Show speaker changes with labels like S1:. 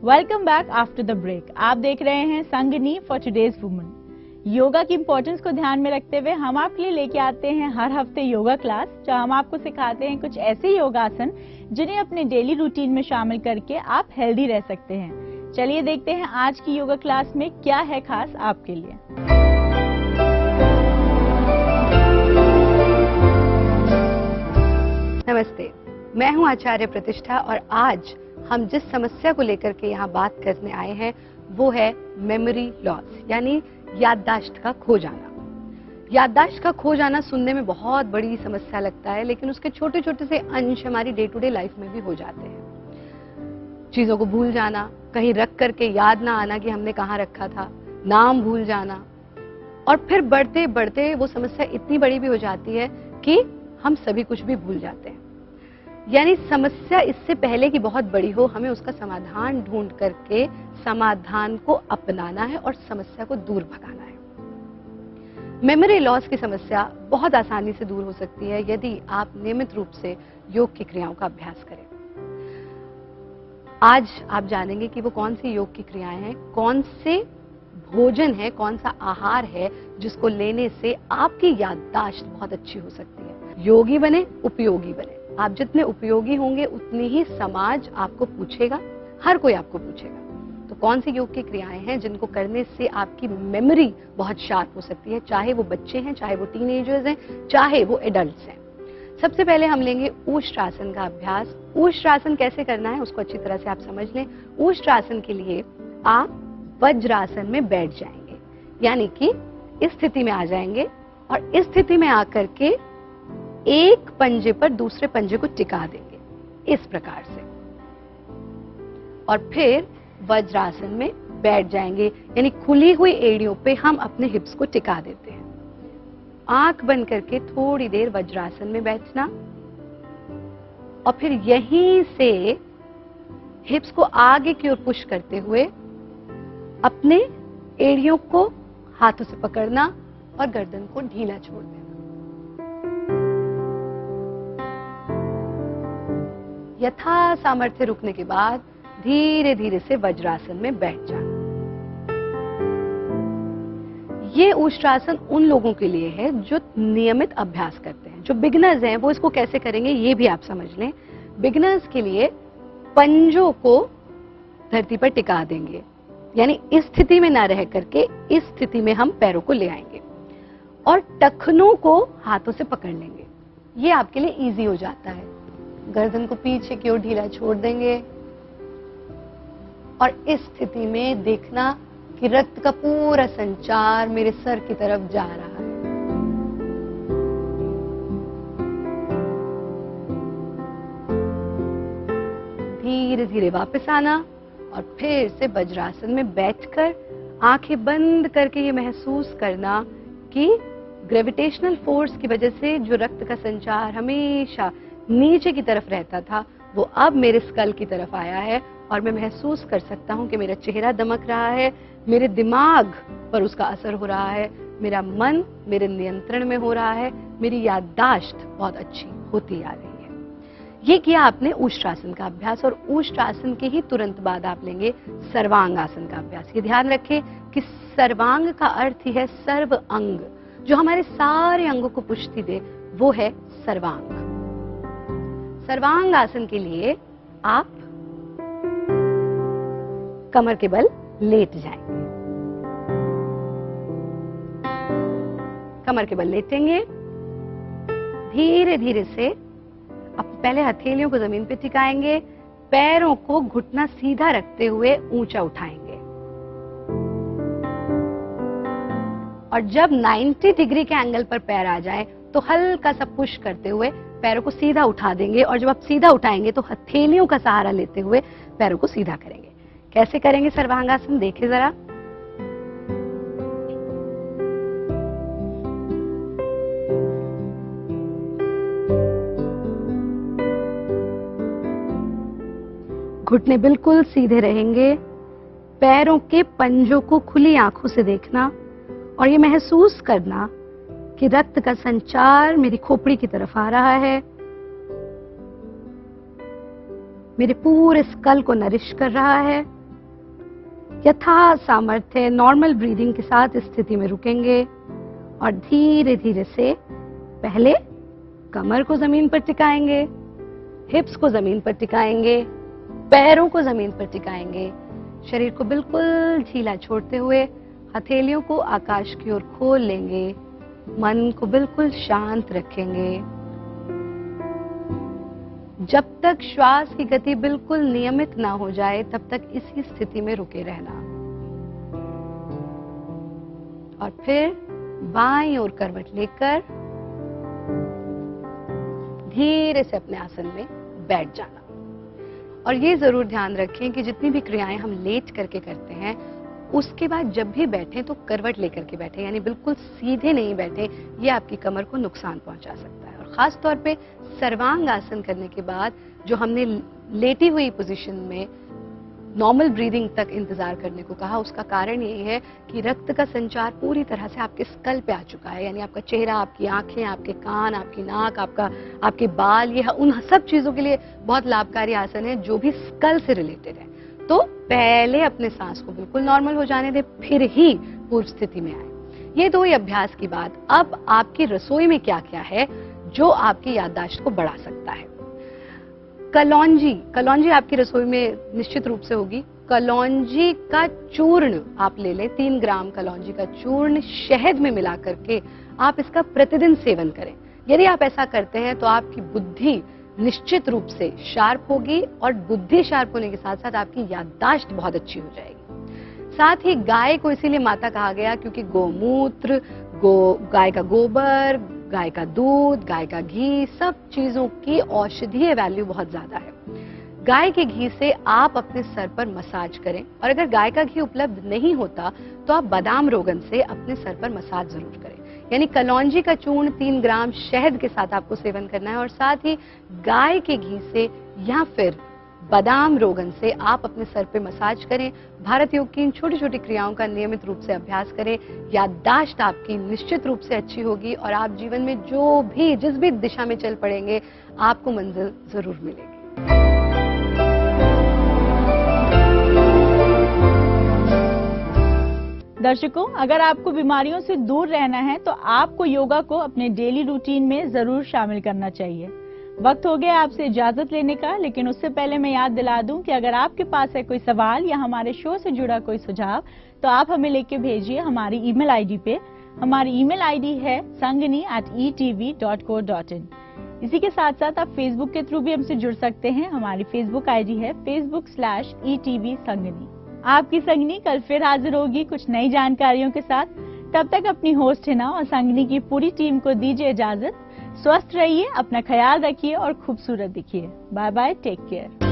S1: Welcome back after the break. आप देख रहे हैं Sangini for today's woman. Yoga की इंपॉर्टेंस को ध्यान में रखते हुए हम आपके लिए लेके आते हैं हर हफ्ते योगा क्लास, जहां हम आपको सिखाते हैं कुछ ऐसे योगासन जिन्हें अपने डेली रूटीन में शामिल करके आप हेल्दी रह सकते हैं। चलिए देखते हैं आज की योगा क्लास में क्या है खास आपके लिए।
S2: नमस्ते, मैं हूं आचार्य प्रतिष्ठा और आज हम जिस समस्या को लेकर के यहाँ बात करने आए हैं वो है मेमोरी लॉस, यानी याददाश्त का खो जाना। याददाश्त का खो जाना सुनने में बहुत बड़ी समस्या लगता है, लेकिन उसके छोटे छोटे से अंश हमारी डे टू डे लाइफ में भी हो जाते हैं। चीजों को भूल जाना, कहीं रख करके याद ना आना कि हमने कहाँ रखा था, नाम भूल जाना, और फिर बढ़ते बढ़ते वो समस्या इतनी बड़ी भी हो जाती है कि हम सभी कुछ भी भूल जाते हैं। यानी समस्या इससे पहले कि बहुत बड़ी हो, हमें उसका समाधान ढूंढ करके समाधान को अपनाना है और समस्या को दूर भगाना है। मेमोरी लॉस की समस्या बहुत आसानी से दूर हो सकती है यदि आप नियमित रूप से योग की क्रियाओं का अभ्यास करें। आज आप जानेंगे कि वो कौन सी योग की क्रियाएं हैं, कौन से भोजन है, कौन सा आहार है जिसको लेने से आपकी याददाश्त बहुत अच्छी हो सकती है। योगी बने, उपयोगी बने। आप जितने उपयोगी होंगे उतनी ही समाज आपको पूछेगा, हर कोई आपको पूछेगा। तो कौन सी योग की क्रियाएं हैं जिनको करने से आपकी मेमोरी बहुत शार्प हो सकती है, चाहे वो बच्चे हैं, चाहे वो टीनेजर्स हैं, चाहे वो एडल्ट्स हैं। सबसे पहले हम लेंगे ऊष्ट्रासन का अभ्यास। ऊष्ट्रासन कैसे करना है उसको अच्छी तरह से आप समझ लें। ऊष्ट्रासन के लिए आप वज्रासन में बैठ जाएंगे, यानी कि इस स्थिति में आ जाएंगे और इस स्थिति में आकर के एक पंजे पर दूसरे पंजे को टिका देंगे इस प्रकार से, और फिर वज्रासन में बैठ जाएंगे, यानी खुली हुई एड़ियों पे हम अपने हिप्स को टिका देते हैं। आंख बंद करके थोड़ी देर वज्रासन में बैठना और फिर यहीं से हिप्स को आगे की ओर पुश करते हुए अपने एड़ियों को हाथों से पकड़ना और गर्दन को ढीला छोड़ देना। यथा सामर्थ्य रुकने के बाद धीरे धीरे से वज्रासन में बैठ जाना। ये ऊष्ट्रासन उन लोगों के लिए है जो नियमित अभ्यास करते हैं। जो बिगिनर्स हैं वो इसको कैसे करेंगे ये भी आप समझ लें। बिगिनर्स के लिए पंजों को धरती पर टिका देंगे, यानी इस स्थिति में ना रह करके इस स्थिति में हम पैरों को ले आएंगे और टखनों को हाथों से पकड़ लेंगे। ये आपके लिए इजी हो जाता है। गर्दन को पीछे की ओर ढीला छोड़ देंगे और इस स्थिति में देखना कि रक्त का पूरा संचार मेरे सर की तरफ जा रहा है। धीरे धीरे वापस आना और फिर से वज्रासन में बैठकर आंखें बंद करके ये महसूस करना कि ग्रेविटेशनल फोर्स की वजह से जो रक्त का संचार हमेशा नीचे की तरफ रहता था वो अब मेरे स्कल की तरफ आया है और मैं महसूस कर सकता हूं कि मेरा चेहरा दमक रहा है, मेरे दिमाग पर उसका असर हो रहा है, मेरा मन मेरे नियंत्रण में हो रहा है, मेरी याददाश्त बहुत अच्छी होती आ रही है। ये किया आपने ऊष्ट्रासन का अभ्यास, और ऊष्ट्रासन के ही तुरंत बाद आप लेंगे सर्वांग आसन का अभ्यास। ये ध्यान रखें कि सर्वांग का अर्थ ही है सर्व अंग, जो हमारे सारे अंगों को पुष्टि दे वो है सर्वांग। सर्वांग आसन के लिए आप कमर के बल लेट जाएंगे। कमर के बल लेटेंगे, धीरे धीरे से अब पहले हथेलियों को जमीन पे टिकाएंगे, पैरों को घुटना सीधा रखते हुए ऊंचा उठाएंगे और जब 90 डिग्री के एंगल पर पैर आ जाए तो हल्का सा पुश करते हुए पैरों को सीधा उठा देंगे, और जब आप सीधा उठाएंगे तो हथेलियों का सहारा लेते हुए पैरों को सीधा करेंगे। कैसे करेंगे सर्वांगासन देखिए जरा। घुटने बिल्कुल सीधे रहेंगे, पैरों के पंजों को खुली आंखों से देखना और ये महसूस करना कि रक्त का संचार मेरी खोपड़ी की तरफ आ रहा है, मेरे पूरे स्कल को नरिश कर रहा है यथा सामर्थ्य नॉर्मल ब्रीदिंग के साथ इस स्थिति में रुकेंगे और धीरे धीरे से पहले कमर को जमीन पर टिकाएंगे, हिप्स को जमीन पर टिकाएंगे, पैरों को जमीन पर टिकाएंगे, शरीर को बिल्कुल ढीला छोड़ते हुए हथेलियों को आकाश की ओर खोल लेंगे, मन को बिल्कुल शांत रखेंगे। जब तक श्वास की गति बिल्कुल नियमित ना हो जाए तब तक इसी स्थिति में रुके रहना। और फिर बाईं ओर करवट लेकर धीरे से अपने आसन में बैठ जाना। और ये जरूर ध्यान रखें कि जितनी भी क्रियाएं हम लेट करके करते हैं उसके बाद जब भी बैठें तो करवट लेकर के बैठें, यानी बिल्कुल सीधे नहीं बैठें, ये आपकी कमर को नुकसान पहुंचा सकता है। और खास तौर पे सर्वांग आसन करने के बाद जो हमने लेटी हुई पोजीशन में नॉर्मल ब्रीदिंग तक इंतजार करने को कहा, उसका कारण यही है कि रक्त का संचार पूरी तरह से आपके स्कल पे आ चुका है, यानी आपका चेहरा, आपकी आंखें, आपके कान, आपकी नाक, आपके बाल, ये उन सब चीजों के लिए बहुत लाभकारी आसन है जो भी स्कल से रिलेटेड है। तो पहले अपने सांस को बिल्कुल नॉर्मल हो जाने दें, फिर ही पूर्व स्थिति में आए। ये दो ही अभ्यास की बात। अब आपकी रसोई में क्या क्या है जो आपकी याददाश्त को बढ़ा सकता है। कलौंजी आपकी रसोई में निश्चित रूप से होगी। कलौंजी का चूर्ण आप ले लें, 3 ग्राम कलौंजी का चूर्ण शहद में मिला करके आप इसका प्रतिदिन सेवन करें। यदि आप ऐसा करते हैं तो आपकी बुद्धि निश्चित रूप से शार्प होगी और बुद्धि शार्प होने के साथ साथ आपकी याददाश्त बहुत अच्छी हो जाएगी। साथ ही गाय को इसीलिए माता कहा गया क्योंकि गोमूत्र, गाय का गोबर, गाय का दूध, गाय का घी, सब चीजों की औषधीय वैल्यू बहुत ज्यादा है। गाय के घी से आप अपने सर पर मसाज करें, और अगर गाय का घी उपलब्ध नहीं होता तो आप बादाम रोगन से अपने सर पर मसाज जरूर करें। यानी कलौंजी का चूर्ण 3 ग्राम शहद के साथ आपको सेवन करना है, और साथ ही गाय के घी से या फिर बादाम रोगन से आप अपने सर पे मसाज करें। भारत योग की इन छोटी छोटी क्रियाओं का नियमित रूप से अभ्यास करें। याददाश्त आपकी निश्चित रूप से अच्छी होगी और आप जीवन में जिस भी दिशा में चल पड़ेंगे आपको मंजिल जरूर मिलेगी।
S1: दर्शकों, अगर आपको बीमारियों से दूर रहना है तो आपको योगा को अपने डेली रूटीन में जरूर शामिल करना चाहिए। वक्त हो गया आपसे इजाजत लेने का, लेकिन उससे पहले मैं याद दिला दूं कि अगर आपके पास है कोई सवाल या हमारे शो से जुड़ा कोई सुझाव तो आप हमें लेके भेजिए हमारी ईमेल आईडी पे। हमारी ईमेल आईडी है sangani@etv.co.in। इसी के साथ साथ आप फेसबुक के थ्रू भी हमसे जुड़ सकते हैं। हमारी फेसबुक आईडी है facebook.com/etv संगनी। आपकी संगनी कल फिर हाजिर होगी कुछ नई जानकारियों के साथ। तब तक अपनी होस्ट हिना और संगनी की पूरी टीम को दीजिए इजाजत। स्वस्थ रहिए, अपना ख्याल रखिए और खूबसूरत दिखिए। Bye bye, take care.